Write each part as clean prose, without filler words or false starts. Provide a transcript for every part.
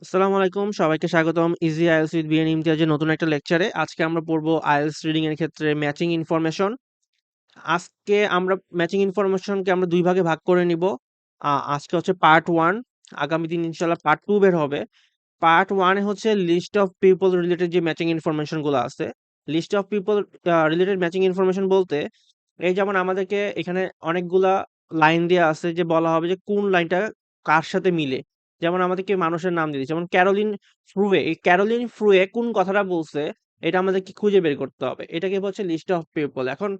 আসসালামু আলাইকুম, সবাইকে স্বাগতম ইজি আইএলটিএস উইথ বিএন ইমতিয়াজের নতুন একটা লেকচারে। আজকে আমরা পড়বো আইএলটিএস রিডিং এর ক্ষেত্রে ম্যাচিং ইনফরমেশন। আজকে আমরা ম্যাচিং ইনফরমেশনকে আমরা দুই ভাগে ভাগ করে নিব। আজকে হচ্ছে পার্ট ওয়ান, আগামী দিন ইনশাল্লাহ পার্ট টু বের হবে। পার্ট ওয়ানে হচ্ছে লিস্ট অফ পিপল রিলেটেড যে ম্যাচিং ইনফরমেশন গুলো আছে। List of people related matching information বলতে এই যেমন আমাদেরকে এখানে অনেকগুলা লাইন দেওয়া আছে, যে বলা হবে যে কোন লাইনটা কার সাথে মিলে। যেমন আমাদেরকে মানুষের নাম দিয়ে দিচ্ছে, যেমন ক্যারোলিন ফ্রুয়ে। এই ক্যারোলিন ফ্রুয়ে কোন কথাটা বলছে এটা আমাদেরকে খুঁজে বের করতে হবে। এটাকে বলছে লিস্ট অফ পিপল। এখন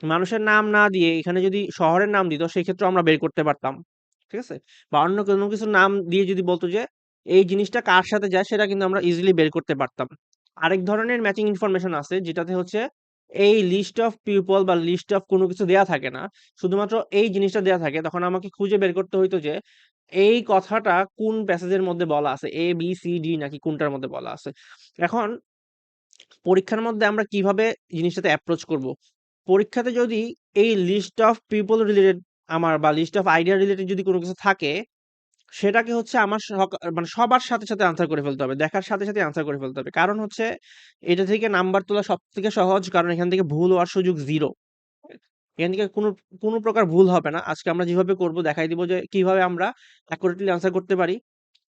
মানুষের নাম না দিয়ে এখানে যদি শহরের নাম দিত সেই ক্ষেত্রে আমরা বের করতে পারতাম, ঠিক আছে। বা অন্য কোনো কিছুর নাম দিয়ে যদি বলতো যে এই জিনিসটা কার সাথে যায়, সেটা কিন্তু আমরা ইজিলি বের করতে পারতাম। আরেক ধরনের ম্যাচিং ইনফরমেশন আছে যেটাতে হচ্ছে এই লিস্ট অফ পিপল বা লিস্ট অফ কোনো কিছু দেয়া থাকে না, শুধুমাত্র এই জিনিসটা দেয়া থাকে। তখন আমাকে খুঁজে বের করতে হইতো যে এই কথাটা কোন প্যাসেজের মধ্যে বলা আছে, এ বি সি ডি নাকি কোনটার মধ্যে বলা আছে। এখন পরীক্ষার মধ্যে আমরা কিভাবে জিনিসটাতে অ্যাপ্রোচ করব। পরীক্ষাতে যদি এই লিস্ট অফ পিপল রিলেটেড আমার বা লিস্ট অফ আইডিয়া রিলেটেড যদি কোনো কিছু থাকে, সেটাকে হচ্ছে আমার মানে সবার সাথে সাথে আনসার করে ফেলতে হবে, দেখার সাথে সাথে আনসার করে ফেলতে হবে। কারণ হচ্ছে এটা থেকে নাম্বার তোলা সব থেকে সহজ, কারণ এখান থেকে ভুল হওয়ার সুযোগ জিরো। এখান থেকে কোনো কোনো প্রকার ভুল হবে না। আজকে আমরা যেভাবে করব দেখাই দিব যে কিভাবে আমরা অ্যাকুরেটলি আনসার করতে পারি।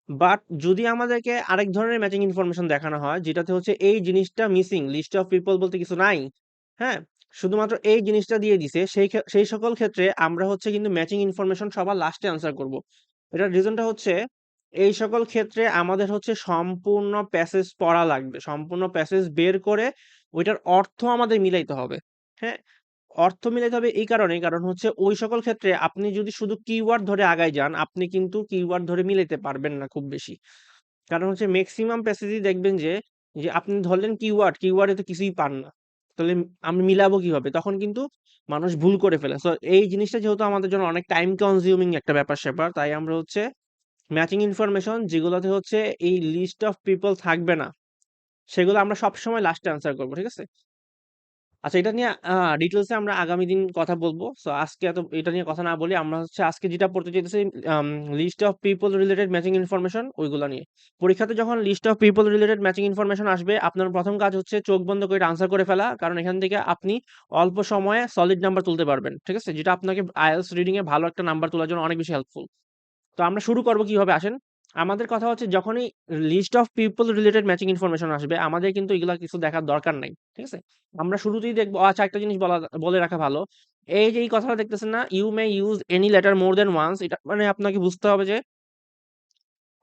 বাট যদি আমাদেরকে আরেক ধরনের ম্যাচিং ইনফরমেশন দেখানো হয় যেটাতে হচ্ছে এই জিনিসটা মিসিং, লিস্ট অফ পিপল বলতে কিছু নাই, হ্যাঁ, শুধুমাত্র এই জিনিসটা দিয়ে দিছে, সেই সকল ক্ষেত্রে আমরা হচ্ছে কিন্তু ম্যাচিং ইনফরমেশন সবার লাস্টে আনসার করব। এটার রিজনটা হচ্ছে এই সকল ক্ষেত্রে আমাদের হচ্ছে সম্পূর্ণ প্যাসেজ পড়া লাগবে, সম্পূর্ণ প্যাসেজ বের করে ওইটার অর্থ আমাদের মিলাইতে হবে। হ্যাঁ, অর্থ মিলাইতে হবে এই কারণেই, কারণ হচ্ছে ওই সকল ক্ষেত্রে আপনি যদি শুধু কিওয়ার্ড ধরে আগায় যান, আপনি কিন্তু কিওয়ার্ড ধরে মিলাইতে পারবেন না খুব বেশি। কারণ হচ্ছে মেক্সিমাম প্যাসেজই দেখবেন যে যে আপনি ধরলেন কিওয়ার্ড, কিওয়ার্ডে তো কিছুই পান না। তাহলে আমি মিলাবো কিভাবে? তখন কিন্তু মানুষ ভুল করে ফেলে। সো এই জিনিসটা যেহেতু আমাদের জন্য অনেক টাইম কনজিউমিং একটা ব্যাপার-স্যাপার, তাই আমরা হচ্ছে ম্যাচিং ইনফরমেশন যেগুলোতে হচ্ছে এই লিস্ট অফ পিপল থাকবে না, সেগুলো আমরা সবসময় লাস্টে আনসার করব। ঠিক আছে? আচ্ছা, এটা নিয়ে ডিটেইলস এ আমরা আগামী দিন কথা বলবো। সো আজকে এত এটা নিয়ে কথা না বলি, আমরা হচ্ছে আজকে যেটা পড়তে চাইতেছি list of people related matching information ওইগুলা নিয়ে। পরীক্ষাতে যখন list of people related matching information আসবে, আপনার প্রথম কাজ হচ্ছে চোখ বন্ধ করে আনসার করে ফেলা। কারণ এখান থেকে আপনি অল্প সময়ে সলিড নাম্বার তুলতে পারবেন। ঠিক আছে? যেটা আপনাকে আইএলটিএস রিডিং এ ভালো একটা নাম্বার তোলার জন্য অনেক বেশি হেল্পফুল। তো আমরা শুরু করব কিভাবে আসেন। আমাদের কথা হচ্ছে যখনই list of people related matching information আসবে, আমাদের কিন্তু এগুলা কিছু দেখার দরকার নাই। ঠিক আছে? আমরা শুরুতেই দেখব, আচ্ছা একটা জিনিস বলে রাখা ভালো। এই যে এই কথাটা দেখতেছেন না, you may use any letter more than once, এটা মানে আপনাকে বুঝতে হবে যে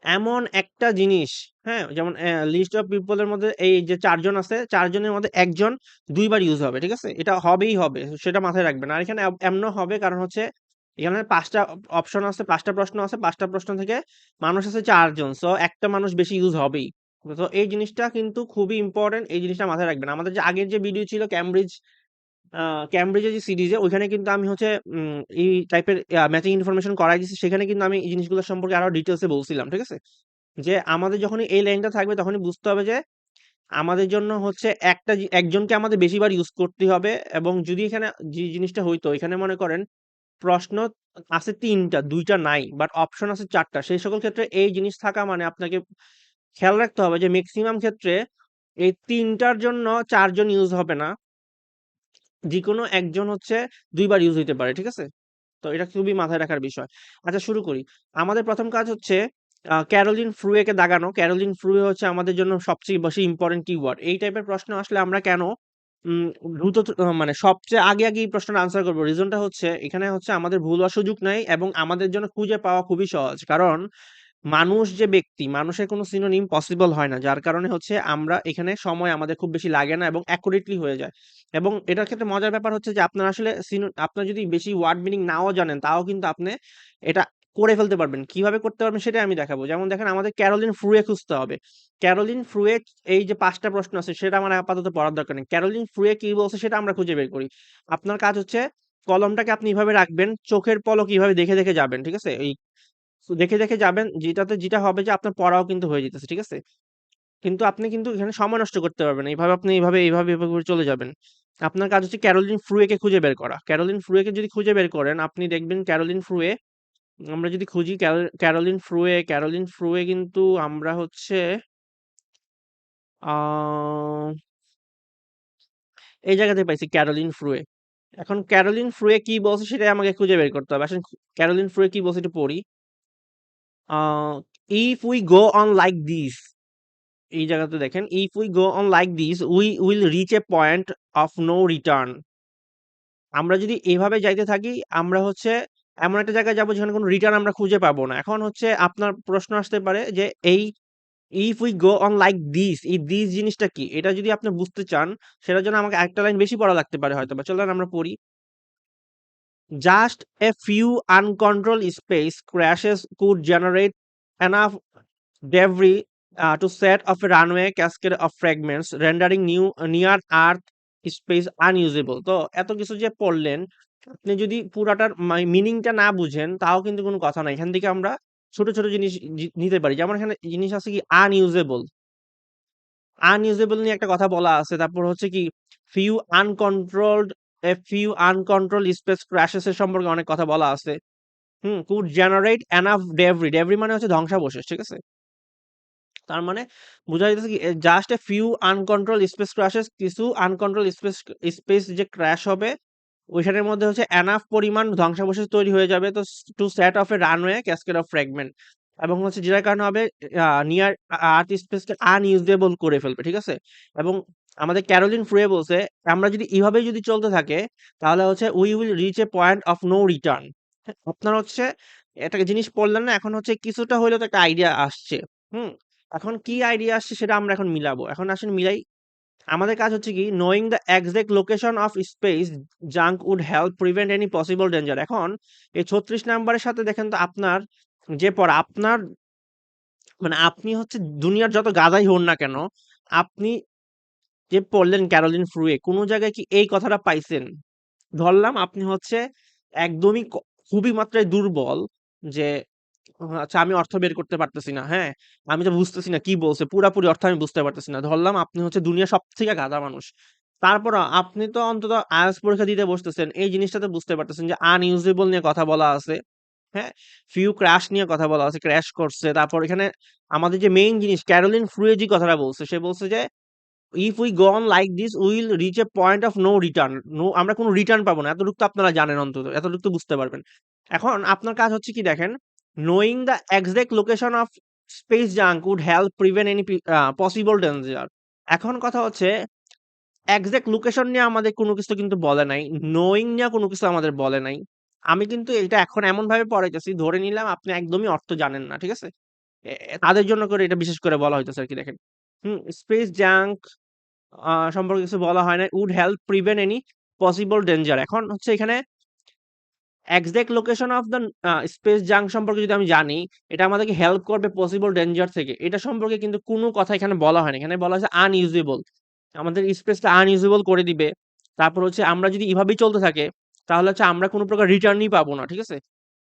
এমন একটা জিনিস, হ্যাঁ? যেমন লিস্ট অফ পিপল এর মধ্যে এই যে ৪ জন আছে, ৪ জনের মধ্যে ১ জন ২ বার ইউজ হবে। ঠিক আছে? এটা হবেই হবে। সেটা মাথায় রাখবেন। আর এখানে এমনও হবে, কারণ হচ্ছে এখানে ৫ টা অপশন আছে, ৫ টা প্রশ্ন আছে। ৫ টা প্রশ্ন থেকে মানুষ আছে ৪ জন। সো একটা মানুষ বেশি ইউজ হবেই। তো এই জিনিসটা কিন্তু খুবই ইম্পোর্টেন্ট। এই জিনিসটা মাথায় রাখবেন। আমাদের যে আগের যে ভিডিও ছিল আ ক্যামব্রিজের যে সিরিজে, ওইখানে কিন্তু আমি হচ্ছে এই টাইপের ম্যাচিং ইনফরমেশন করাই দিছি। সেখানে কিন্তু আমি এই জিনিসগুলো সম্পর্কে আরো ডিটেইলস এ বলছিলাম। ঠিক আছে? যে আমাদের যখনই এই লাইনটা থাকবে তখনই বুঝতে হবে যে আমাদের জন্য হচ্ছে একজনকে আমাদের বেশিবার ইউজ করতে হবে। এবং যদি এখানে যে জিনিসটা হইতো, এখানে মনে করেন প্রশ্ন আছে ৩ টা, ২ টা নাই, বাট অপশন আছে ৪ টা। সেই সকল ক্ষেত্রে এই জিনিস থাকা মানে আপনাকে খেয়াল রাখতে হবে যে মেক্সিমাম ক্ষেত্রে এই ৩ টার জন্য ৪ জন ইউজ হবে না। যেকোনো একজন হচ্ছে ২ বার ইউজ হইতে পারে। ঠিক আছে? তো এটা খুবই মাথায় রাখার বিষয়। আচ্ছা, শুরু করি। আমাদের প্রথম কাজ হচ্ছে ক্যারোলিন ফ্রুয়ে কে দাগানো। ক্যারোলিন ফ্রুয়ে হচ্ছে আমাদের জন্য সবচেয়ে বেশি ইম্পোর্টেন্ট কিওয়ার্ড। এই টাইপের প্রশ্ন আসলে আমরা কেন উম দ্রুত মানে সবচেয়ে আগে এই প্রশ্নটা আনসার করব। রিজনটা হচ্ছে এখানে হচ্ছে আমাদের ভুল হওয়ার সুযোগ নাই এবং আমাদের জন্য খুঁজে পাওয়া খুবই সহজ। কারণ মানুষ যে ব্যক্তি, মানুষের কোনো সিনোনিম পসিবল হয় না। যার কারণে হচ্ছে আমরা এখানে সময় আমাদের খুব বেশি লাগে না এবং অ্যাকুরেটলি হয়ে যায়। এবং এটার ক্ষেত্রে মজার ব্যাপার হচ্ছে যে আপনার আসলে আপনার যদি বেশি ওয়ার্ড মিনিং নাও জানেন, তাও কিন্তু আপনি এটা করে ফেলতে পারবেন। কিভাবে করতে পারবেন সেটাই আমি দেখাবো। যেমন দেখেন, আমাদের ক্যারোলিন ফ্রুয়ে খুঁজতে হবে। ক্যারোলিন ফ্রুয়ে এই যে ৫ টা প্রশ্ন আছে সেটা আমার আপাতত পড়ার দরকার নেই। ক্যারোলিন ফ্রুয়ে কি বলছে সেটা আমরা খুঁজে বের করি। আপনার কাজ হচ্ছে কলমটাকে আপনি এভাবে রাখবেন, চোখের পলক এভাবে দেখে যাবেন। ঠিক আছে? সো দেখে যাবেন, যেটাতে যেটা হবে যে আপনার পড়াও কিন্তু হয়ে যেতেছে। ঠিক আছে? কিন্তু আপনি কিন্তু এখানে সময় নষ্ট করতে পারবেন না। এভাবে আপনি এভাবে করে চলে যাবেন। আপনার কাজ হচ্ছে ক্যারোলিন ফ্রুয়ে কে খুঁজে বের করা। ক্যারোলিন ফ্রুয়ে কে যদি খুঁজে বের করেন, আপনি দেখবেন ক্যারোলিন ফ্রুয়ে আমরা যদি খুঁজি ক্যারোলিন ফ্রুয়ে কিন্তু আমরা হচ্ছে আহ, এই জায়গাতে পাইছি ক্যারোলিন ফ্রুয়ে। এখন ক্যারোলিন ফ্রুয়ে কি বলছে সেটাই আমাকে খুঁজে বের করতে হবে। আসলে ক্যারোলিন ফ্রুয়ে কি বলছে একটু পড়ি। If we go on like this, এই জায়গাতে দেখেন, if we go on like this we will reach a point of no return. আমরা যদি এভাবে যাইতে থাকি আমরা হচ্ছে এমন একটা জায়গায় যাবো যেখানে কোনো রিটার্ন আমরা খুঁজে পাবো না। এখন হচ্ছে আপনার প্রশ্ন আসতে পারে যে এই if we go on like this, এই দিস জিনিসটা কি? এটা যদি আপনি বুঝতে চান সেটার জন্য আমাকে একটা লাইন বেশি পড়া লাগতে পারে হয়তো বা। চলেন আমরা পড়ি। Just a few uncontrolled space crashes could generate enough debris to set off a runway cascade of fragments, rendering near Earth space unusable. তো এত কিছু যে পড়লেন, আপনি যদি পুরাটার মিনিংটা না বুঝেন তাও কিন্তু কোনো কথা নাই। এখান থেকে আমরা ছোট ছোট জিনিস নিতে পারি। যেমন এখানে জিনিস আছে কি আনইউজেবল। আনইউজেবল নিয়ে একটা কথা বলা আছে। তারপর হচ্ছে কি few uncontrolled few uncontrolled space ক্র্যাশেস এর সম্পর্কে অনেক কথা বলা আছে। কুড জেনারেট এনাফ ডেব্রি মানে হচ্ছে ধ্বংসাবশেষ, ঠিক আছে? তার মানে বোঝা যাইতেছে কি just a few uncontrolled space ক্র্যাশেস, কিছু আনকন্ট্রোল স্পেস যে ক্র্যাশ হবে ওইখানের মধ্যে হচ্ছে এনাফ পরিমাণ ধ্বংসাবশেষ তৈরি হয়ে যাবে তো to set off a runaway cascade of fragment, এবং হচ্ছে যেটার কারণে হবে নিয়ার আর্থ স্পেসকে আনইউজেবল করে ফেলবে, ঠিক আছে? এবং আমাদের ক্যারোলিন ফ্রে বলছে আমরা যদি এইভাবেই যদি চলতে থাকে তাহলে হচ্ছে we will reach a point of no return. আপনার হচ্ছে একটা জিনিস পড়লেন না, এখন হচ্ছে কিছুটা হইলেও তো একটা আইডিয়া আসছে। হুম এখন কি আইডিয়া আসছে সেটা আমরা এখন মিলাবো। এখন আসেন মিলাই। আমাদের কাজ হচ্ছে কি knowing the exact location of space junk would help prevent any possible danger. এখন এই 36 নাম্বারের সাথে দেখেন তো আপনার যে পড়া আপনার মানে আপনি হচ্ছে দুনিয়ার যত গাধাই হন না কেন, আপনি যে পড়লেন ক্যারোলিন ফ্রুয়ে কোনো জায়গায় কি এই কথাটা পাইছেন? ধরলাম আপনি হচ্ছে একদমই খুবই মাত্রায় দুর্বল যে আচ্ছা আমি অর্থ বের করতে পারতেছি না। হ্যাঁ, আমি তো বুঝতেছি না কি বলছে। পুরাপুরি অর্থ আমি বুঝতে পারতেছি না। ধরলাম আপনি হচ্ছে দুনিয়ার সবথেকে গাধা মানুষ। তারপরও আপনি তো অন্তত IELTS পরীক্ষা দিতে বসতেছেন। এই জিনিসটা তো বুঝতে পারতেছেন যে আনইউজেবল নিয়ে কথা বলা আছে। হ্যাঁ? ফিউ ক্র্যাশ নিয়ে কথা বলা আছে। ক্র্যাশ করছে। তারপর এখানে আমাদের যে মেইন জিনিস ক্যারোলিন ফ্রুয়ে যে কথাটা বলছে, সে বলছে যে if we go on like this will reach a point of no return. আমরা কোনো রিটার্ন পাবো না। এতটুকু তো আপনারা জানেন অন্তত। এতটুকু তো বুঝতে পারবেন। এখন আপনার কাজ হচ্ছে কি দেখেন, knowing the exact location of space junk would help prevent any possible danger. এখন কথা হচ্ছে এক্সাক্ট লোকেশন নিয়ে আমাদের কোনো কিছু কিন্তু বলে নাই। নোয়িং নিয়ে কোনো কিছু আমাদের বলে নাই। আমি কিন্তু এটা এখন এমনভাবে পড়াইতেছি ধরে নিলাম আপনি একদমই অর্থ জানেন না। ঠিক আছে? তাদের জন্য করে এটা বিশেষ করে বলা হইতেছে আরকি দেখেন। স্পেস জাঙ্ক সম্পর্কে কিছু বলা হয় নাই। Would help prevent any possible danger. এখন হচ্ছে এখানে exact location of the space junk সম্পর্কে যদি আমি জানি, এটা আমাদেরকে হেল্প করবে পসিবল ডেঞ্জার থেকে। এটা সম্পর্কে কিন্তু কোনো কথা এখানে বলা হয়নি। এখানে বলা হয়েছে আনইউজেবল। আমাদের স্পেসটা আনইউজেবল করে দিবে। তারপর হচ্ছে আমরা যদি এভাবেই চলতে থাকে, তাহলে হচ্ছে আমরা কোনো প্রকার রিটার্নই পাবো না। ঠিক আছে?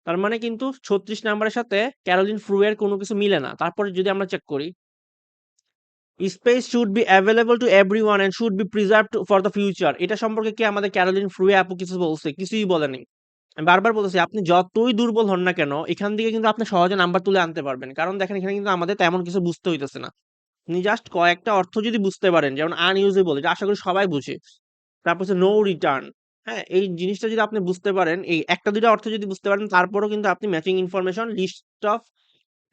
তার মানে কিন্তু ৩৬ নাম্বারের সাথে ক্যারোলিন ফ্রু এর কোনো কিছু মিলে না। তারপরে যদি আমরা চেক করি, space should be available to everyone and should be preserved for the future. এটা সম্পর্কে কি আমাদের ক্যারোলিন ফ্রু আপু কিছু বলছে? কিছুই বলেনি। আমি বারবার বলতেছি আপনি যতই দুর্বল হন না কেন এখান থেকে কিন্তু আপনি সহজে নাম্বার তুলে আনতে পারবেন। কারণ দেখেন এখানে কিন্তু আমাদের তেমন কিছু বুঝতে হইতেছে না। আপনি জাস্ট কয়েকটা অর্থ যদি বুঝতে পারেন যেমন আনইউজেবল, এটা আশা করি সবাই বুঝে। তারপর হচ্ছে নো রিটার্ন। হ্যাঁ, এই জিনিসটা যদি আপনি বুঝতে পারেন, এই একটা দুইটা অর্থ যদি বুঝতে পারেন তারপরেও কিন্তু আপনি matching information list of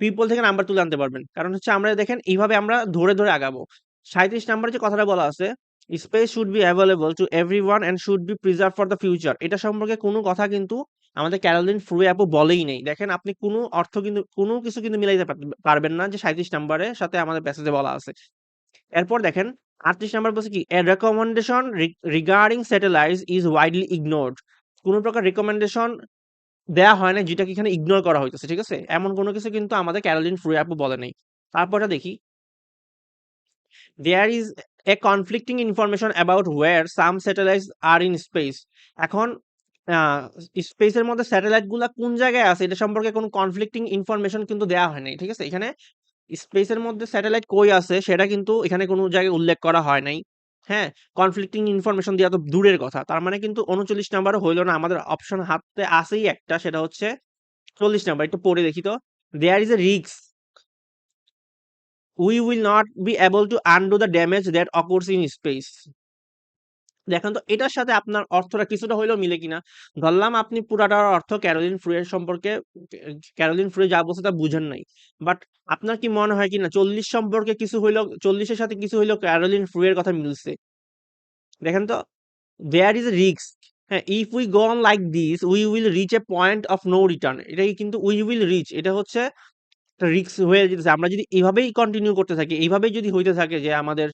people থেকে নাম্বার তুলে আনতে পারবেন। কারণ হচ্ছে আমরা দেখেন এইভাবে আমরা ধরে ধরে আগাবো। ৩৭ নাম্বারে যে কথাটা বলা আছে, space should be available to everyone and should be preserve for the future. এটা সম্পর্কে কোনো কথা কিন্তু আমাদের ক্যারোলিন ফ্রুয়ে আপু বলেই নেই। দেখেন আপনি কোনো অর্থ কিন্তু কোনো কিছু কিন্তু মিলাইতে পারবেন না যে ৩৭ নাম্বারের সাথে আমাদের প্যাসেজে বলা আছে। এরপর দেখেন ৩৮ নাম্বার বলছে কি a recommendation regarding satellites is widely ignored. কোন প্রকার রিকমেন্ডেশন দেয়া হয় না যেটাকে এখানে ইগনোর করা হইতেছে। ঠিক আছে? এমন কোনো কিছু কিন্তু আমাদের ক্যারোলিন ফ্রুয়ে আপু বলে নাই। তারপরটা দেখি, there is a conflicting information about where some satellites are in space. এখন স্পেসের মধ্যে স্যাটেলাইট গুলা কোন জায়গায় আছে এটা সম্পর্কে কোনো কনফ্লিক্টিং ইনফরমেশন কিন্তু দেয়া হয় নাই। ঠিক আছে? এখানে স্পেসের মধ্যে স্যাটেলাইট কই আছে সেটা কিন্তু এখানে কোনো জায়গায় উল্লেখ করা হয় নাই। হ্যাঁ? কনফ্লিক্টিং ইনফরমেশন দেয়া তো দূরের কথা। তার মানে কিন্তু ৩৯ নাম্বারও হইল না। আমাদের অপশন হাতে আছেই একটা, সেটা হচ্ছে 40 নাম্বার একটু পড়ে দেখি তো। There is a risk we will not be able to undo the damage that occurs in space. দেখেন তো এটার সাথে আপনার অর্থটা কিছুটা হইলেও মিলে কিনা। ধরলাম আপনি পুরাটার অর্থ ক্যারোলিন ফুরিয়ার সম্পর্কে ক্যারোলিন ফুরিয়ার যা বলছে তা বুঝেন নাই, বাট আপনার কি মনে হয় কিনা 40 সম্পর্কে কিছু হইলেও, 40-এর সাথে কিছু হইলেও ক্যারোলিন ফুরিয়ার কথা মিলছে? দেখেন তো, দেয়ার ইজ এ রিস্ক, হ্যাঁ, if we go on like this we will reach a point of no return, এটাই কিন্তু উই উইল রিচ, এটা হচ্ছে একটা রিস্ক হয়ে যেতেছে। আমরা যদি এভাবেই কন্টিনিউ করতে থাকি, এইভাবেই যদি হইতে থাকে যে আমাদের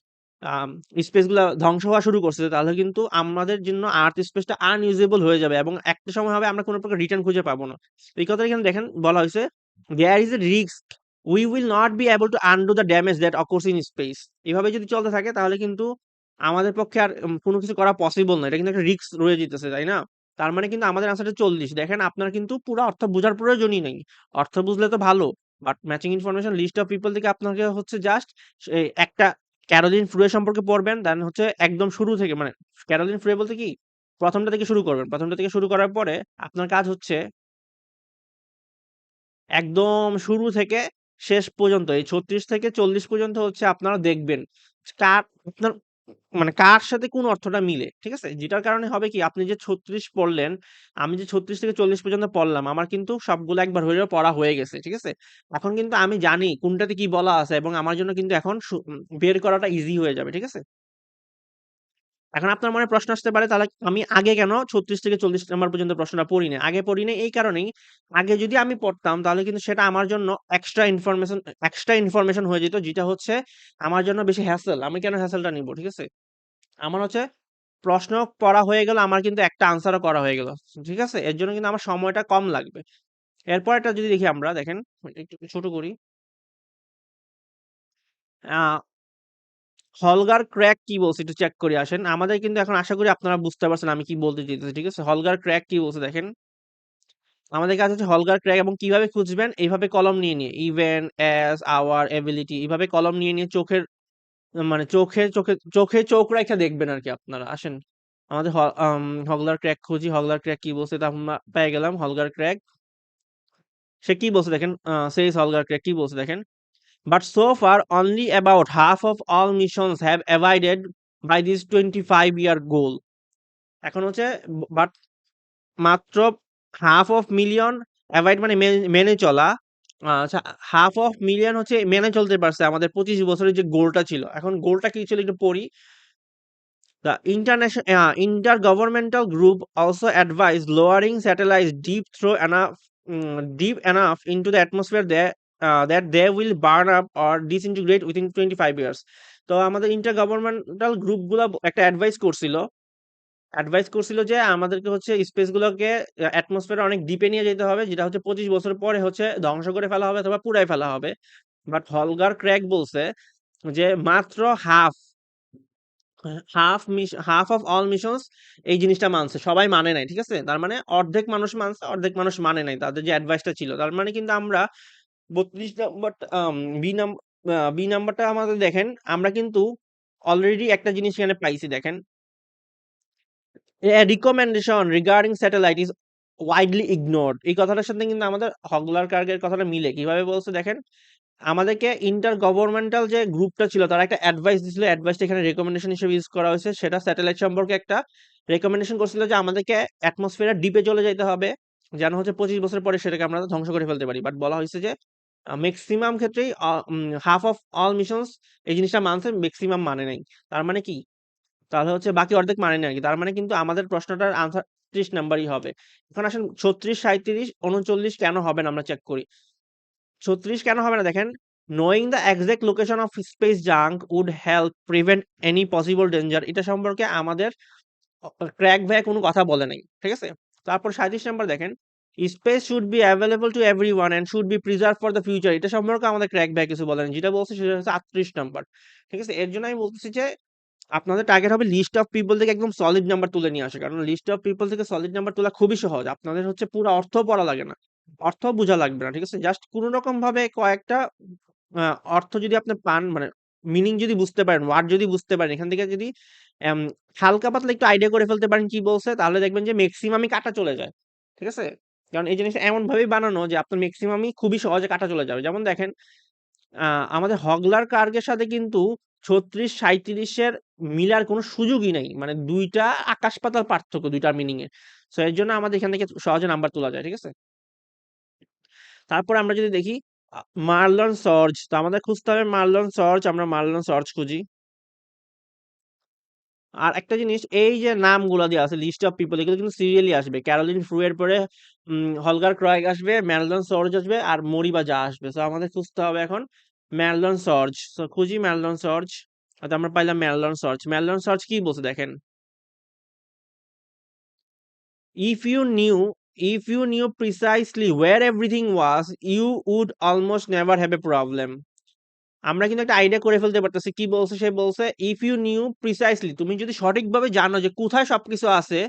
স্পেস গুলা ধ্বংস হওয়া শুরু করছে, তাহলে কিন্তু আমাদের জন্য আর্থ স্পেসটা আনইউজেবল হয়ে যাবে এবং একটা সময় হবে আমরা কোনো প্রকার রিটার্ন খুঁজে পাবো না। এই কথাটা এখানে দেখেন বলা হয়েছে, there is a risk we will not be able to undo the damage that occurs in space. এভাবে যদি চলতে থাকে তাহলে কিন্তু আমাদের পক্ষে আর কোনো কিছু করা পসিবল না। এটা কিন্তু একটা রিস্ক রয়ে যেতেছে, তাই না? তার মানে কিন্তু আমাদের আনসারটা 40। দেখেন আপনার কিন্তু পুরো অর্থ বোঝার প্রয়োজনই নেই। অর্থ বুঝলে তো ভালো। But matching information list of people থেকে আপনাকে হচ্ছে জাস্ট একটা ক্যারোলিন ফুরে সম্পর্কে পড়বেন, দেন হচ্ছে একদম শুরু থেকে, মানে ক্যারোলিন ফুরে বলতে কি, প্রথমটা থেকে শুরু করবেন। প্রথমটা থেকে শুরু করার পরে আপনার কাজ হচ্ছে একদম শুরু থেকে শেষ পর্যন্ত এই 36 থেকে 40 পর্যন্ত হচ্ছে আপনারা দেখবেন কার আপনার মানে কার সাথে কোন অর্থটা মিলে। ঠিক আছে? যেটার কারণে হবে কি, আপনি যে 36 পড়লেন, আমি যে 36 থেকে 40 পর্যন্ত পড়লাম, আমার কিন্তু সবগুলো একবার হইলেও পড়া হয়ে গেছে। ঠিক আছে? এখন কিন্তু আমি জানি কোনটাতে কি বলা আছে এবং আমার জন্য কিন্তু এখন বের করাটা ইজি হয়ে যাবে। ঠিক আছে? এখন আপনার মনে প্রশ্ন আসতে পারে, তাহলে আমি আগে কেন 36 থেকে 40 নাম্বার পর্যন্ত প্রশ্নটা পড়ি নাই? আগে পড়ি নাই এই কারণেই, আগে যদি আমি পড়তাম তাহলে কিন্তু সেটা আমার জন্য এক্সট্রা ইনফরমেশন হয়ে যেত, যেটা হচ্ছে আমার জন্য বেশি হ্যাসেল। আমি কেন হ্যাসেলটা নিব? ঠিক আছে? আমার হচ্ছে প্রশ্ন পড়া হয়ে গেল, আমার কিন্তু একটা আনসারও করা হয়ে গেল। ঠিক আছে? এর জন্য কিন্তু আমার সময়টা কম লাগবে। এরপরেরটা যদি দেখি আমরা, দেখেন একটু ছোট করি। আ হলগার ক্র্যাক কি বলছে একটু চেক করে আসেন। আমাদের কিন্তু এখন আশা করি আপনারা বুঝতে পারছেন আমি কি বলতে চাইতেছি। ঠিক আছে? হলগার ক্র্যাক কি বলছে দেখেন। আমাদের কাছে হচ্ছে হলগার ক্র্যাক এবং কিভাবে খুঁজবেন, এইভাবে কলম নিয়ে ইভেন, অ্যাজ, আওয়ার, এবিলিটি, এভাবে কলম নিয়ে চোখের মানে চোখে চোখ রাইখা দেখবেন আরকি আপনারা। আসেন আমাদের হগলার ক্র্যাক খুঁজি। হগলার ক্র্যাক কি বলছে তা আমরা পেয়ে গেলাম। হলগার ক্র্যাক সে কি বলছে দেখেন, says হলগার ক্র্যাক কি বলছে দেখেন। But so far only about half of all missions have abided by this 25-year goal. এখন হচ্ছে বাট মাত্র হাফ অফ মিলিয়ন অ্যাভয়েড মানে মেনে চলা, আচ্ছা, হাফ অফ মিলিয়ন হচ্ছে মেনে চলতে পারছে আমাদের 25 বছরের যে গোলটা ছিল। এখন গোলটা কি ছিল একটু পড়ি। Intergovernmental group also advised lowering satellites deep enough into the atmosphere that they will burn up or disintegrate within 25 years. তো আমাদের ইন্টারগভর্নমেন্টাল গ্রুপগুলো একটা অ্যাডভাইস করছিল যে আমাদেরকে হচ্ছে স্পেস গুলোকে অ্যাটমসফিয়ারে অনেক ডিপে নিয়ে যেতে হবে, যেটা হচ্ছে 25 বছর পরে হচ্ছে ধ্বংস করে ফেলা হবে অথবা পুড়ায় ফেলা হবে। বাট হলগার ক্র্যাক বলছে যে মাত্র half half of all missions এই জিনিসটা মানছে, সবাই মানে নাই। ঠিক আছে? তার মানে অর্ধেক মানুষ মানছে, অর্ধেক মানুষ মানে নাই তাদের যে অ্যাডভাইসটা ছিল। তার মানে কিন্তু আমরা 32 নাম্বার বি নাম বি নাম্বারটা আমাদের দেখেন, আমরা কিন্তু অলরেডি একটা জিনিস এখানে পাইছি দেখেন, a recommendation regarding satellite is widely ignored। এই কথাটার সাথে কিন্তু আমাদের হগলার কার্গের কথাটা মিলে। কিভাবে বলছে দেখেন, আমাদেরকে ইন্টার গভর্নমেন্টাল যে গ্রুপটা ছিল তারা একটা অ্যাডভাইস দিছিল, অ্যাডভাইসটা এখানে রেকমেন্ডেশন হিসেবে ইউজ করা হয়েছে। সেটা স্যাটেলাইট সম্পর্কে একটা রেকমেন্ডেশন করছিল যে আমাদেরকে অ্যাটমসফিয়ারে ডিপে চলে যাইতে হবে, যেন হচ্ছে 25 বছর পরে সেটাকে আমরা ধ্বংস করে ফেলতে পারি। বাট বলা হয়েছে যে ম্যাক্সিমাম ক্ষেত্রেই হাফ অফ অল মিশনস এই জিনিসটা মানছে, ম্যাক্সিমাম মানে নাই। তার মানে কি, তাহলে হচ্ছে বাকি অর্ধেক মানে না আরকি। তার মানে কিন্তু আমাদের প্রশ্নটার আনসার 30 নাম্বারই হবে। এখন আসেন 36, 37, 39 কেন হবে না আমরা চেক করি। 36 কেন হবে না দেখেন, knowing the exact location of space junk would help prevent any possible danger, এটা সম্পর্কে আমাদের ক্র্যাক ভাইয়া কোনো কথা বলে নাই। ঠিক আছে? তারপর 37 নাম্বার দেখেন, space should B available to everyone and should be preserved for the future, এটা সম্পর্কে আমাদের ক্র্যাক ভাইয়া কিছু বলেনি। যেটা বলছে সেটা হচ্ছে 38 নাম্বার। ঠিক আছে? এর জন্য আমি বলতেছি যে আপনাদের টার্গেট হবে লিস্ট অফ পিপল থেকে একদম সলিড নাম্বার তুলে নিয়ে আসা। কারণ লিস্ট অফ পিপল থেকে সলিড নাম্বার তোলা খুবই সহজ। আপনাদের হচ্ছে পুরো অর্থ পড়া লাগে না। অর্থ বোঝা লাগবে না। ঠিক আছে? জাস্ট কোন রকম ভাবে কয়েকটা আ অর্থ যদি আপনি পান, মানে মিনিং যদি বুঝতে পারেন, ওয়ার্ড যদি বুঝতে পারেন, এখান থেকে যদি এম হালকা পাতলা একটু আইডিয়া করে ফেলতে পারেন কি বলছে, তাহলে দেখবেন যে মেক্সিমামই কাটা চলে যায়। ঠিক আছে? কারণ এই জিনিসটা এমন ভাবেই বানানো যে আপনার ম্যাক্সিমামই খুবই সহজে কাটা চলে যাবে। যেমন দেখেন আমাদের হগলার কার্গের সাথে কিন্তু ৩৬-৩৭ এর মিলার কোনো সুযোগই নাই। মানে ২ টা আকাশ পাতাল পার্থক্য ২ টার মিনিং এ। সো এর জন্য আমাদের এখান থেকে সহজে নাম্বার তোলা যায়। ঠিক আছে? তারপরে আমরা যদি দেখি আ মার্লন সর্জ। তো আমাদের খুঁজতে হবে মার্লন সর্জ। আমরা মার্লন সর্জ খুঁজি। আর একটা জিনিস এই যে নামগুলা দেয়া আছে লিস্ট অফ পিপল এগুলো কিন্তু সিরিয়ালি আসবে। ক্যারোলিন ফ্রু এর পরে হলগার ক্রয়েগ আসবে, ম্যালডন সর্জ আসবে আর মরিবা যা আসবে। সো আমাদের খুঁজতে হবে এখন ম্যালডন সর্জ। সো খুঁজি ম্যালডন সর্জ। আচ্ছা আমরা পাইলাম ম্যালডন সর্জ। ম্যালডন সর্জ কি বলছে দেখেন। If you knew if you knew precisely where everything was, you would almost never have a problem. আমরা কিন্তু একটা আইডিয়া করে ফেলতে পারতেছি। কি বলছে? সে বলছে if you knew precisely তুমি যদি সঠিকভাবে জানো যে কোথায় সবকিছু আছে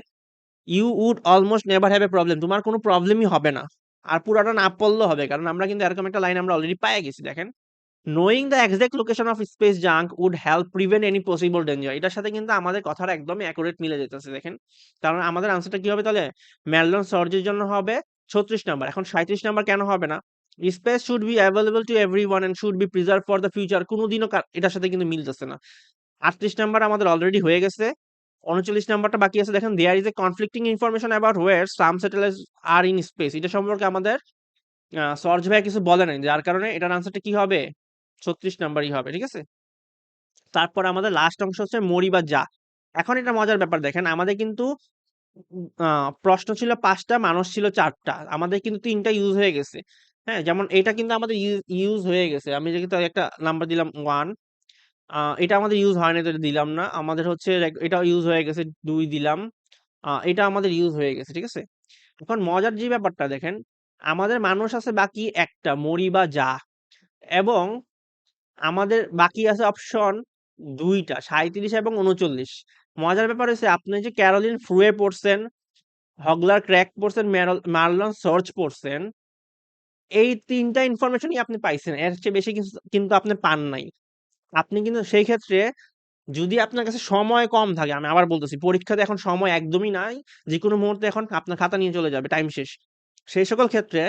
you would almost never have a problem তোমার কোনো প্রবলেমই হবে না। আর পুরাটা না পড়লেও হবে। কারণ আমরা কিন্তু এরকম একটা লাইন আমরা অলরেডি পেয়ে গেছি দেখেন। Knowing the exact location of space junk would help prevent any possible danger এটার সাথে কিন্তু আমাদের কথাটা একদমই অ্যাকুরেট মিলে যেতেছে দেখেন। কারণ আমাদের আনসারটা কি হবে তাহলে? ম্যালডন সর্জের জন্য হবে ৩৬ নাম্বার। এখন ৩৭ নাম্বার কেন হবে না? Space should be available to everyone and should be preserved for the future কোনদিনও এটার সাথে কিন্তু মিলতেছে না। ৩৮ নাম্বার আমাদের অলরেডি হয়ে গেছে। ৩৯ নাম্বারটা বাকি আছে দেখেন there is a conflicting information about where some satellites are in space এটা সম্পর্কে আমাদের সর্জ ভাইয়া কিছু বলে নাই। যার কারণে এটার আনসারটা কি হবে? ৩৬ নাম্বারই হবে। ঠিক আছে? তারপর আমাদের লাস্ট অংশ হচ্ছে মরি বা যা। এখন এটা মজার ব্যাপার দেখেন আমাদের কিন্তু প্রশ্ন ছিল ৫ টা, মানুষ ছিল ৪ টা। আমাদের কিন্তু ৩ টা ইউজ হয়ে গেছে। হ্যাঁ? যেমন এটা কিন্তু আমাদের ইউজ হয়ে গেছে। আমি যে কিন্তু একটা নাম্বার দিলাম ১ এটা আমাদের ইউজ হয় নাই তো এটা দিলাম না। আমাদের হচ্ছে এটাও ইউজ হয়ে গেছে ২ দিলাম। এটা আমাদের ইউজ হয়ে গেছে। ঠিক আছে? এখন মজার যে ব্যাপারটা দেখেন, আমাদের মানুষ আছে বাকি ১ টা মরি বা যা এবং আমাদের বাকি আছে অপশন ২ টা ৩৭ এবং ৩৯। মজার ব্যাপার হইছে আপনি যে ক্যারোলিন ফ্রুয়ে পড়ছেন, হগলার ক্র্যাক পড়ছেন, মার্লন সর্চ পড়ছেন, এই ৩ টা ইনফরমেশনই আপনি পাইছেন। এর চেয়ে বেশি কিছু কিন্তু আপনি পান নাই। আপনি কিন্তু সেই ক্ষেত্রে যদি আপনার কাছে সময় কম থাকে, আমি আবার বলতেছি পরীক্ষাতে এখন সময় একদমই নাই। যেকোনো মুহূর্তে এখন আপনার খাতা নিয়ে চলে যাবে, টাইম শেষ। সেই সকল ক্ষেত্রে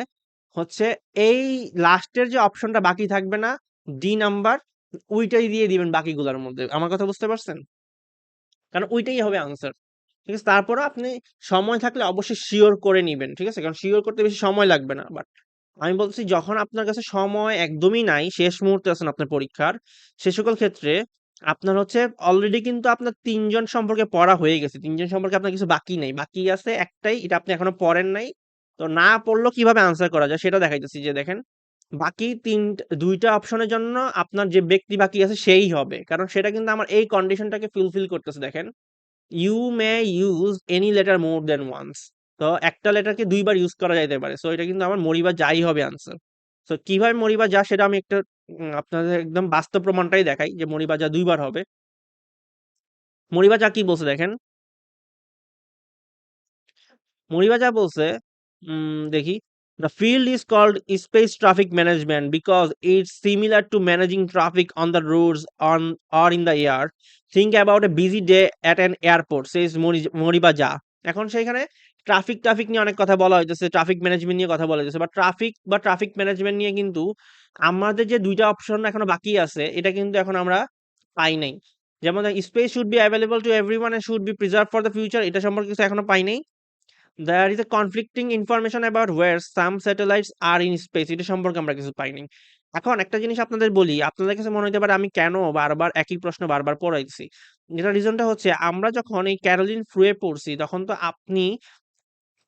হচ্ছে এই লাস্টের যে অপশনটা বাকি থাকবে না, ডি নাম্বার ওইটাই দিয়ে দিবেন বাকিগুলার মধ্যে। আমার কথা বুঝতে পারছেন? কারণ ওইটাই হবে আনসার। ঠিক আছে? তারপরেও আপনি সময় থাকলে অবশ্যই সিওর করে নিবেন। ঠিক আছে? কারণ সিওর করতে বেশি সময় লাগবে না। বাট আমি বলতেছি যখন আপনার কাছে সময় একদমই নাই, শেষ মুহূর্তে আছেন আপনার পরীক্ষার, সে সকল ক্ষেত্রে আপনার হচ্ছে অলরেডি কিন্তু আপনার ৩ জন সম্পর্কে পড়া হয়ে গেছে। ৩ জন সম্পর্কে আপনার কিছু বাকি নাই। বাকি আছে একটাই, এটা আপনি এখনো পড়েন নাই। তো না পড়লেও কিভাবে আনসার করা যায় সেটা দেখাইতেছি যে দেখেন, বাকি ২ টা অপশনের জন্য আপনার যে ব্যক্তি বাকি আছে সেই হবে। কারণ সেটা কিন্তু আমার এই কন্ডিশনটাকে ফুলফিল করতেছে দেখেন। You may use any letter more than once. তো একটা লেটারকে ২ বার ইউজ করা যাইতে পারে। সো এটা কিন্তু আমার মরিবা যাই হবে আনসার। সো কিভাবে মরিবা যা সেটা আমি একটা আপনাদের একদম বাস্তব প্রমাণটাই দেখাই যে মরিবা যা ২ বার হবে। মরিবা যা কি বলছে দেখেন। মরিবা যা বলছে দেখি The field is called space traffic management because it's similar to managing traffic on the roads on or in the air. Think about a busy day at an airport, says মরিবা যা। এখন সেইখানে ট্রাফিক নিয়ে অনেক কথা বলা হইতেছে, traffic management নিয়ে কথা বলা হইতেছে। বাট ট্রাফিক ম্যানেজমেন্ট নিয়ে কিন্তু আমাদের যে ২ টা অপশন এখনো বাকি আছে, এটা কিন্তু এখন আমরা পাই নাই। যেমন space should be available to everyone and should be preserved for the future এটা সম্পর্কে কিছু এখনো পাই নাই। There is a conflicting information about where some satellites are in space এটা সম্পর্কে আমরা কিছু পাইনি। এখন একটা জিনিস আপনাদের বলি, আপনাদের কাছে মনে হইতে পারে আমি কেন বারবার একই প্রশ্ন বারবার পড়াইছি। এটার রিজনটা হচ্ছে আমরা যখন এই ক্যারোলিন ফ্রুয়ে পড়ছি তখন তো আপনি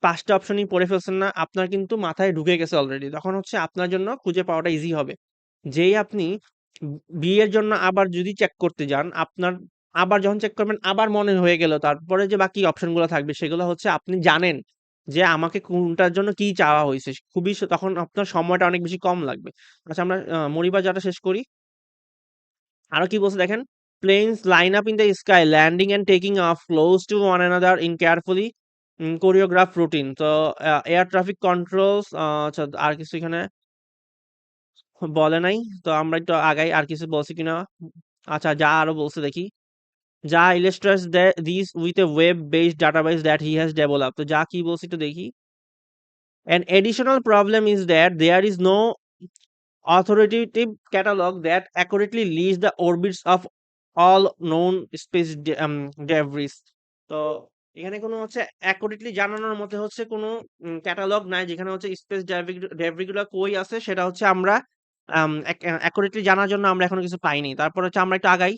৫ টা অপশনই পড়ে ফেলছেন না। আপনার কিন্তু মাথায় ঢুকে গেছে অলরেডি। তখন হচ্ছে আপনার জন্য খুঁজে পাওয়াটা ইজি হবে। যেই আপনি বিয়ের জন্য আবার যদি চেক করতে যান, আপনার আবার যখন চেক করবেন আবার মনে হয়ে গেল। তারপরে যে বাকি অপশনগুলো থাকবে সেগুলো হচ্ছে আপনি জানেন যে আমাকে কোনটার জন্য কি চাওয়া হইছে। খুবই তখন আপনার সময়টা অনেক বেশি কম লাগবে। আচ্ছা আমরা মরিবা যাটা শেষ করি। আরো কি বলছে দেখেন, planes line up in the sky, landing and taking off close to one another in carefully choreographed routine. তো air traffic controls আচ্ছা আর কিছু এখানে বলে নাই। তো আমরা একটু আগাই আর কিছু বলছে কিনা। আচ্ছা যা আরো বলছে দেখি। যা illustrates this with a web based database that he has developed। তো যা কি বলছে একটু দেখি। An additional problem is that there is no authoritative catalog that accurately lists the orbits of all known space debris. তো এখানে কোনো হচ্ছে accurately জানানোর মধ্যে হচ্ছে কোনো ক্যাটালগ নাই যেখানে হচ্ছে স্পেস ডেব্রি গুলা কই আছে সেটা হচ্ছে আমরা accurately জানার জন্য আমরা এখনো কিছু পাইনি। তারপর হচ্ছে আমরা একটু আগাই।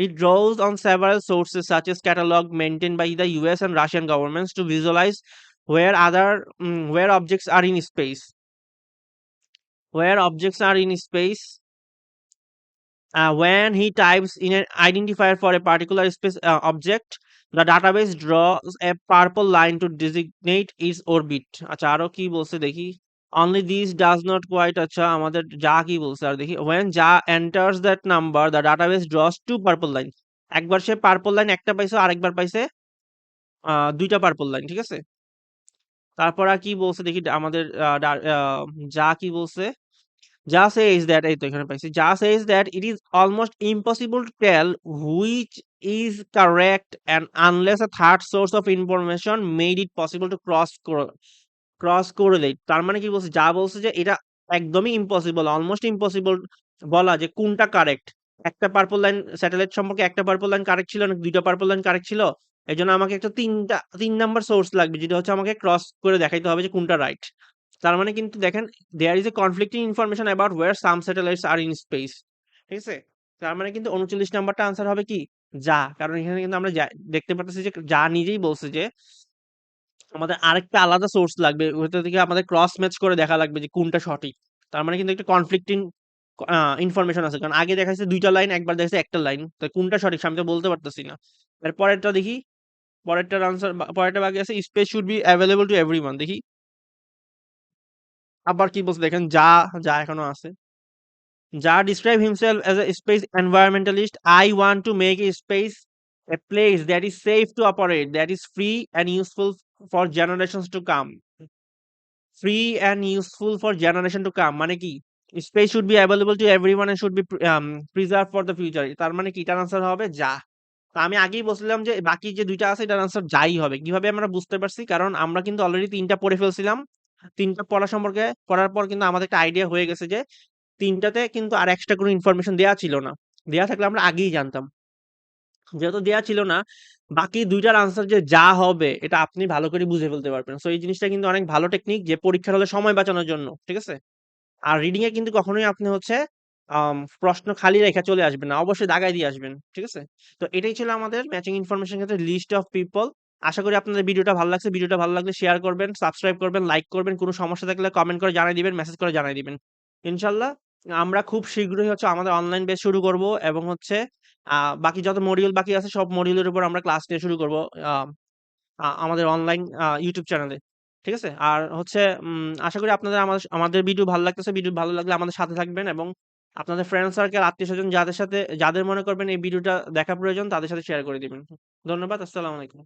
It draws on several sources such as catalog maintained by the US and Russian governments to visualize where objects are in space. Where objects are in space. When he types in an identifier for a particular space object, the database draws a purple line to designate its orbit. আচ্ছা আরো কি বলছে দেখি। Only this does not quite আচ্ছা আমাদের যা কি বলছে আর দেখি। When যা enters that number, the database draws two purple lines. একবার সে পার্পল লাইন একটা পাইছে আরেকবার পাইছে দুইটা পার্পল লাইন ঠিক আছে। তারপর আর কি বলছে দেখি আমাদের যা কি বলছে। Ja says that এই তো এখানে পাইছি। Ja says that it is almost impossible to tell which is correct and unless a third source of information made it possible to cross correlate. তার মানে কি বলছে? যা বলছে যে এটা একদমই ইম্পসিবল, অলমোস্ট ইম্পসিবল বলা যে কোনটা কারেক্ট। একটা পার্পল লাইন স্যাটেলাইট সম্পর্কে একটা পার্পল লাইন কারেক্ট ছিল না দুইটা পার্পল লাইন কারেক্ট ছিল। এজন্য আমাকে একটা ৩ নাম্বার সোর্স লাগবে যেটা হচ্ছে আমাকে ক্রস করে দেখাইতে হবে যে কোনটা রাইট। তার মানে কিন্তু দেখেন there is a conflicting information about where some satellites are in space. ঠিক আছে? তার মানে কিন্তু ৩৯ নাম্বারটা আনসার হবে কি? যা। কারণ এখানে কিন্তু আমরা দেখতে পারতেছি যে যা নিজেই বলছে যে আমাদের আরেকটা আলাদা সোর্স লাগবে। ওইটা থেকে আমাদের ক্রস ম্যাচ করে দেখা লাগবে যে কোনটা সঠিক। তার মানে কিন্তু একটা কনফ্লিক্টিং ইনফরমেশন আছে। কারণ আগে দেখাইছে ২ টা লাইন, একবার দেখাইছে একটা লাইন। তো কোনটা সঠিক আমি তো বলতে পারতেছি না। এর পরেরটা দেখি। পরেরটার আনসার পরেরটা বাকি আছে space should be available to everyone. দেখি। আবার কি বলছে দেখেন যা এখনো আছে। যা describe himself as a space environmentalist. I want to make a space a place that is safe to operate, that is free and useful for generations to come. Free and useful for generation to come মানে কি? Space should be available to everyone and should be preserved for the future. তার মানে কি? এটার answer হবে যা। তো আমি আগেই বলছিলাম যে বাকি যে ২ টা আছে এটার আনসার যাই হবে। কিভাবে আমরা বুঝতে পারছি? কারণ আমরা কিন্তু অলরেডি ৩ টা পড়ে ফেলছিলাম। ৩ টা পড়ার পর কিন্তু আমাদের একটা আইডিয়া হয়ে গেছে যে ৩ টাতে কিন্তু আর এক্সট্রা কোনো ইনফরমেশন দেয়া ছিল না। দেয়া থাকলে আমরা আগেই জানতাম। যেহেতু দেয়া ছিল না, বাকি ২ টার আনসার যে যা হবে এটা আপনি ভালো করে বুঝে ফেলতে পারবেন। সো এই জিনিসটা কিন্তু অনেক ভালো টেকনিক যে পরীক্ষার হলে সময় বাঁচানোর জন্য। ঠিক আছে? আর রিডিং এ কিন্তু কখনোই আপনি হচ্ছে প্রশ্ন খালি রেখে চলে আসবেন না। অবশ্যই দাগায় দিয়ে আসবেন। ঠিক আছে? তো এটাই ছিল আমাদের ম্যাচিং ইনফরমেশন ক্ষেত্রে লিস্ট অফ পিপল। আশা করি আপনাদের ভিডিওটা ভালো লাগছে। ভিডিওটা ভালো লাগলে শেয়ার করবেন, সাবস্ক্রাইব করবেন, লাইক করবেন। কোনো সমস্যা থাকলে কমেন্ট করে জানায় দিবেন, মেসেজ করে জানায় দিবেন। ইনশাআল্লাহ আমরা খুব শীঘ্রই হচ্ছে আমাদের অনলাইন বেস শুরু করব এবং হচ্ছে বাকি যত মডিউল বাকি আছে সব মডিউলের উপর আমরা ক্লাস নিয়ে শুরু করব। আ আমাদের অনলাইন YouTube চ্যানেলে। ঠিক আছে? আর হচ্ছে আশা করি আপনাদের আমাদের ভিডিও ভালো লাগতেছে। ভিডিও ভালো লাগলে আমাদের সাথে থাকবেন এবং আপনাদের ফ্রেন্ড সার্কেল, আত্মীয়স্বজন যাদের মনে করবেন এই ভিডিওটা দেখা প্রয়োজন তাদের সাথে শেয়ার করে দিবেন। ধন্যবাদ। আসসালামু আলাইকুম।